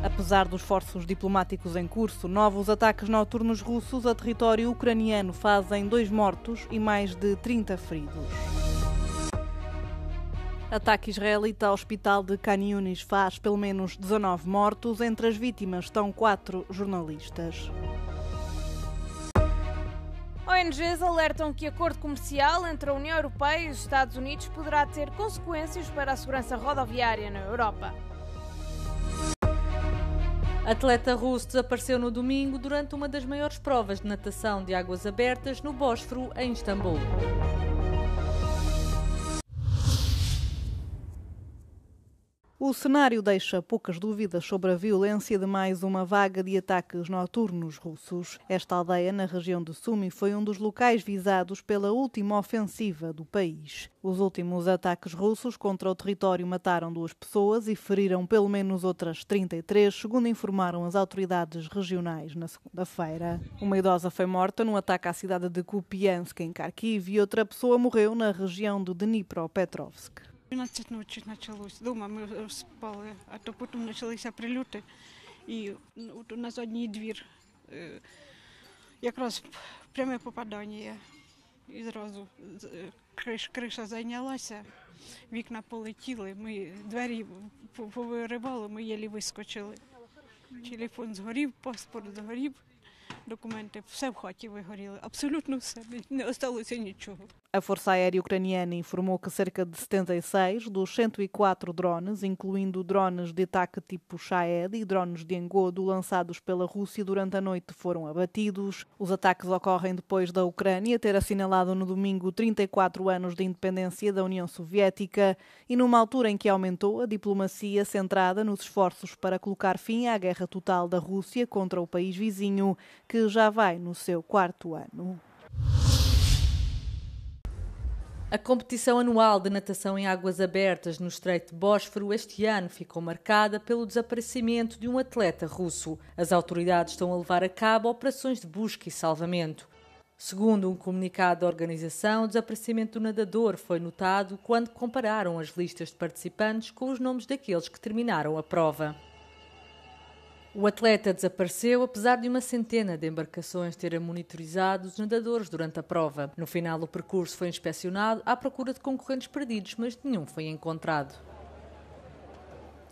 Apesar dos esforços diplomáticos em curso, novos ataques noturnos russos a território ucraniano fazem 2 mortos e mais de 30 feridos. Ataque israelita ao hospital de Khan Yunis faz pelo menos 19 mortos. Entre as vítimas estão 4 jornalistas. ONGs alertam que acordo comercial entre a União Europeia e os Estados Unidos poderá ter consequências para a segurança rodoviária na Europa. Atleta russo desapareceu no domingo durante uma das maiores provas de natação de águas abertas no Bósforo, em Istambul. O cenário deixa poucas dúvidas sobre a violência de mais uma vaga de ataques noturnos russos. Esta aldeia, na região de Sumi, foi um dos locais visados pela última ofensiva do país. Os últimos ataques russos contra o território mataram 2 pessoas e feriram pelo menos outras 33, segundo informaram as autoridades regionais na segunda-feira. Uma idosa foi morta num ataque à cidade de Kupiansk, em Kharkiv, e outra pessoa morreu na região de Dnipropetrovsk. 12 ночі почалось. Дома ми спали, а то потім почалися прильоти. І от у нас задній двір. Якраз пряме попадання. І зразу криша зайнялася, вікна полетіли, ми двері повиривали, ми єлі вискочили. Телефон згорів, паспорт згорів, документи, все в хаті вигоріли. Абсолютно все, не залишилося нічого. A Força Aérea Ucraniana informou que cerca de 76 dos 104 drones, incluindo drones de ataque tipo Shahed e drones de engodo lançados pela Rússia durante a noite, foram abatidos. Os ataques ocorrem depois da Ucrânia ter assinalado no domingo 34 anos de independência da União Soviética e numa altura em que aumentou a diplomacia centrada nos esforços para colocar fim à guerra total da Rússia contra o país vizinho, que já vai no seu 4º ano. A competição anual de natação em águas abertas no Estreito de Bósforo este ano ficou marcada pelo desaparecimento de um atleta russo. As autoridades estão a levar a cabo operações de busca e salvamento. Segundo um comunicado da organização, o desaparecimento do nadador foi notado quando compararam as listas de participantes com os nomes daqueles que terminaram a prova. O atleta desapareceu apesar de uma centena de embarcações terem monitorizado os nadadores durante a prova. No final, o percurso foi inspecionado à procura de concorrentes perdidos, mas nenhum foi encontrado.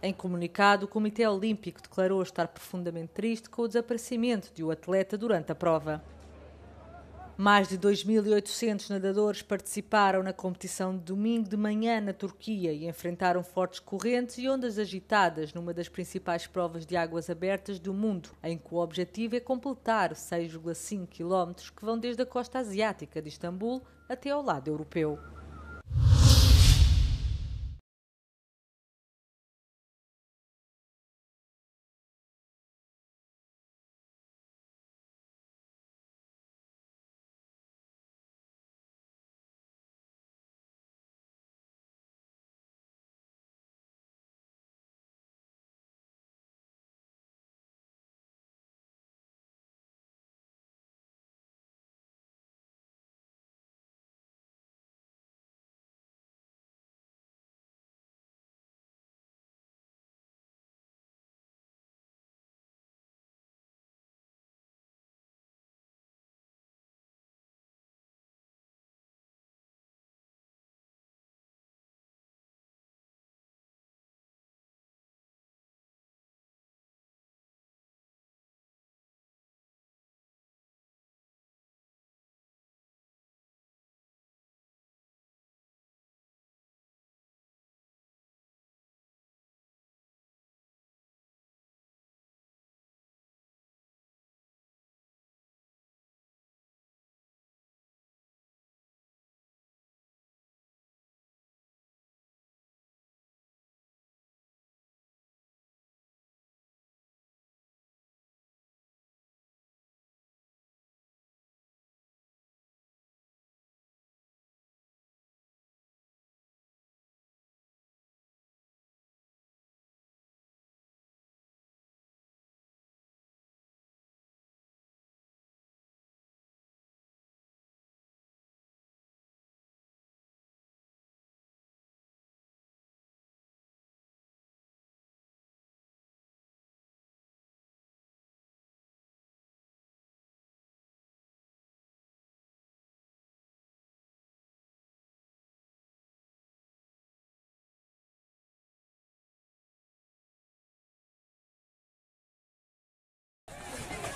Em comunicado, o Comitê Olímpico declarou estar profundamente triste com o desaparecimento de um atleta durante a prova. Mais de 2.800 nadadores participaram na competição de domingo de manhã na Turquia e enfrentaram fortes correntes e ondas agitadas numa das principais provas de águas abertas do mundo, em que o objetivo é completar 6,5 km que vão desde a costa asiática de Istambul até ao lado europeu.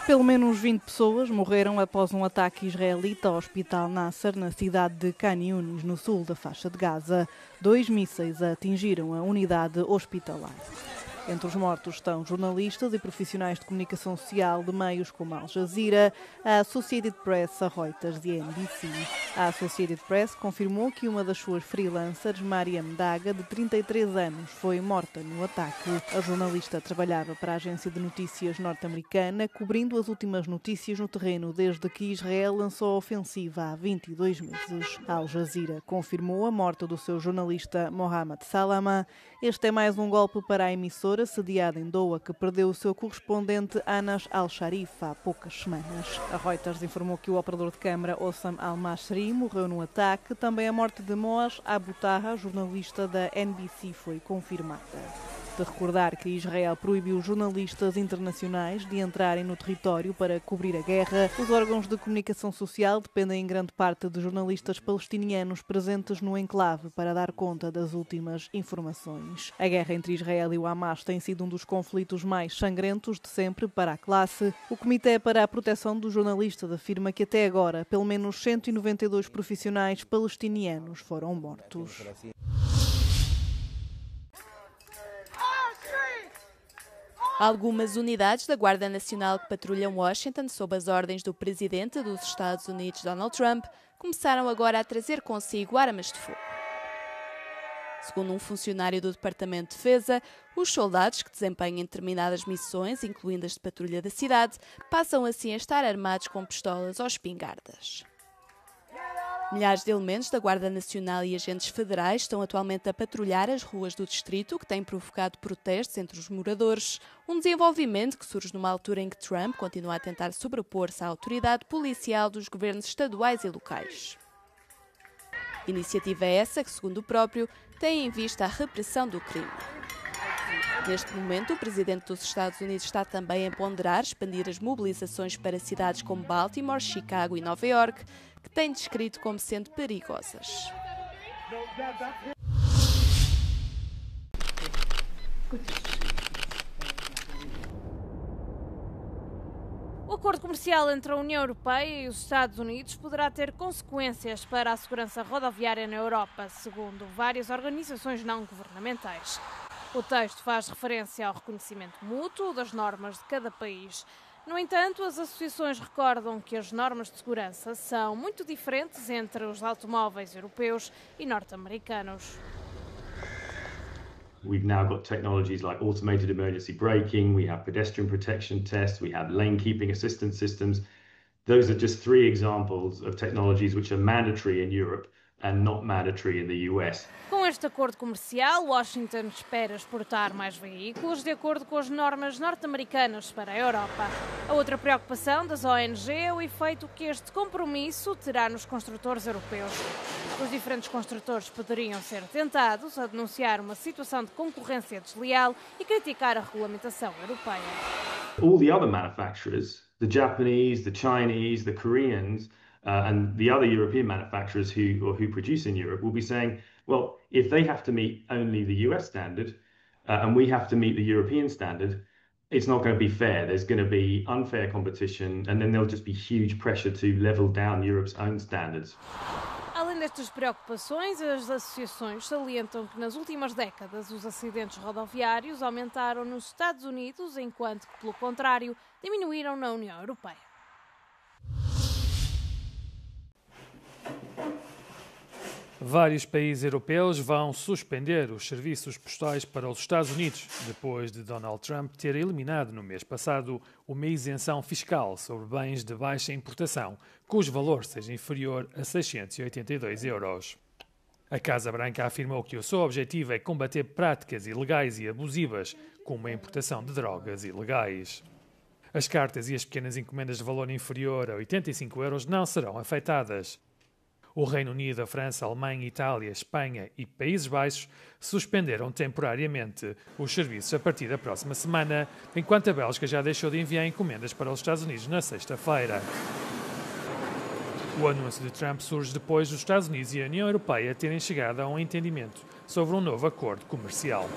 Pelo menos 20 pessoas morreram após um ataque israelita ao Hospital Nasser, na cidade de Khan Yunis, no sul da faixa de Gaza. 2 mísseis atingiram a unidade hospitalar. Entre os mortos estão jornalistas e profissionais de comunicação social de meios como a Al Jazeera, a Associated Press, a Reuters e a NBC. A Associated Press confirmou que uma das suas freelancers, Mariam Daga, de 33 anos, foi morta no ataque. A jornalista trabalhava para a agência de notícias norte-americana, cobrindo as últimas notícias no terreno desde que Israel lançou a ofensiva há 22 meses. A Al Jazeera confirmou a morte do seu jornalista Mohamed Salama. Este é mais um golpe para a emissora sediada em Doha, que perdeu o seu correspondente Anas Al-Sharif há poucas semanas. A Reuters informou que o operador de câmara Ossam Al-Mashri morreu no ataque. Também a morte de Moaz Abu Taha, jornalista da NBC, foi confirmada. De recordar que Israel proibiu jornalistas internacionais de entrarem no território para cobrir a guerra, os órgãos de comunicação social dependem em grande parte de jornalistas palestinianos presentes no enclave para dar conta das últimas informações. A guerra entre Israel e o Hamas tem sido um dos conflitos mais sangrentos de sempre para a classe. O Comitê para a Proteção dos Jornalistas afirma que até agora pelo menos 192 profissionais palestinianos foram mortos. Algumas unidades da Guarda Nacional que patrulham Washington sob as ordens do presidente dos Estados Unidos, Donald Trump, começaram agora a trazer consigo armas de fogo. Segundo um funcionário do Departamento de Defesa, os soldados que desempenham determinadas missões, incluindo as de patrulha da cidade, passam assim a estar armados com pistolas ou espingardas. Milhares de elementos da Guarda Nacional e agentes federais estão atualmente a patrulhar as ruas do distrito, o que tem provocado protestos entre os moradores. Um desenvolvimento que surge numa altura em que Trump continua a tentar sobrepor-se à autoridade policial dos governos estaduais e locais. Iniciativa essa que, segundo o próprio, tem em vista a repressão do crime. Neste momento, o presidente dos Estados Unidos está também a ponderar expandir as mobilizações para cidades como Baltimore, Chicago e Nova York, que tem descrito como sendo perigosas. O acordo comercial entre a União Europeia e os Estados Unidos poderá ter consequências para a segurança rodoviária na Europa, segundo várias organizações não governamentais. O texto faz referência ao reconhecimento mútuo das normas de cada país. No entanto, as associações recordam que as normas de segurança são muito diferentes entre os automóveis europeus e norte-americanos. We've now got technologies like automated emergency braking, we have pedestrian protection tests, we have lane keeping assistance systems. Those are just 3 examples of technologies which are mandatory in Europe and not mandatory in the US. Com este acordo comercial, Washington espera exportar mais veículos de acordo com as normas norte-americanas para a Europa. A outra preocupação das ONG é o efeito que este compromisso terá nos construtores europeus. Os diferentes construtores poderiam ser tentados a denunciar uma situação de concorrência desleal e criticar a regulamentação europeia. All the other manufacturers, the Japanese, the Chinese, the Koreans, and the other European manufacturers who produce in Europe will be saying, well, if they have to meet only the US standard and we have to meet the European standard, it's not going to be fair. There's going to be unfair competition and then there'll just be huge pressure to level down Europe's own standards. Além destas preocupações, as associações salientam que nas últimas décadas os acidentes rodoviários aumentaram nos Estados Unidos, enquanto que, pelo contrário, diminuíram na União Europeia. Vários países europeus vão suspender os serviços postais para os Estados Unidos, depois de Donald Trump ter eliminado no mês passado uma isenção fiscal sobre bens de baixa importação, cujo valor seja inferior a 682 euros. A Casa Branca afirmou que o seu objetivo é combater práticas ilegais e abusivas, como a importação de drogas ilegais. As cartas e as pequenas encomendas de valor inferior a 85 euros não serão afetadas. O Reino Unido, a França, a Alemanha, a Itália, a Espanha e Países Baixos suspenderam temporariamente os serviços a partir da próxima semana, enquanto a Bélgica já deixou de enviar encomendas para os Estados Unidos na sexta-feira. O anúncio de Trump surge depois dos Estados Unidos e a União Europeia terem chegado a um entendimento sobre um novo acordo comercial.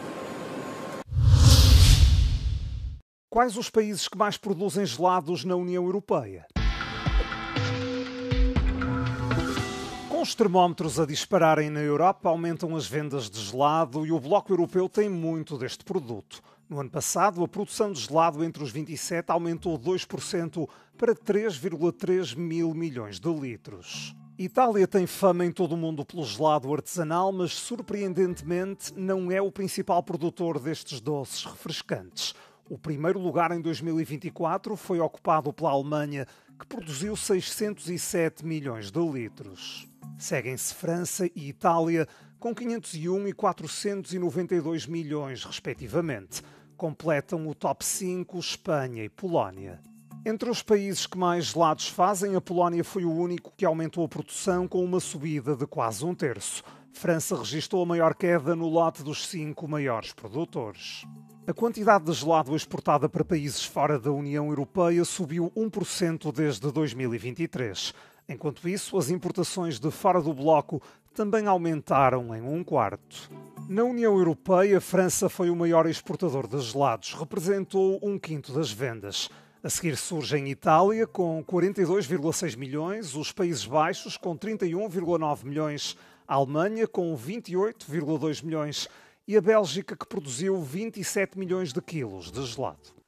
Quais os países que mais produzem gelados na União Europeia? Com os termómetros a dispararem na Europa, aumentam as vendas de gelado e o Bloco Europeu tem muito deste produto. No ano passado, a produção de gelado entre os 27 aumentou 2% para 3,3 mil milhões de litros. Itália tem fama em todo o mundo pelo gelado artesanal, mas surpreendentemente não é o principal produtor destes doces refrescantes. O primeiro lugar em 2024 foi ocupado pela Alemanha, que produziu 607 milhões de litros. Seguem-se França e Itália, com 501 e 492 milhões, respectivamente. Completam o top 5 Espanha e Polónia. Entre os países que mais gelados fazem, a Polónia foi o único que aumentou a produção com uma subida de quase 1/3. França registrou a maior queda no lote dos 5 maiores produtores. A quantidade de gelado exportada para países fora da União Europeia subiu 1% desde 2023. Enquanto isso, as importações de fora do bloco também aumentaram em 1/4. Na União Europeia, a França foi o maior exportador de gelados, representou 1/5 das vendas. A seguir surgem Itália, com 42,6 milhões, os Países Baixos, com 31,9 milhões, a Alemanha, com 28,2 milhões e a Bélgica, que produziu 27 milhões de quilos de gelado.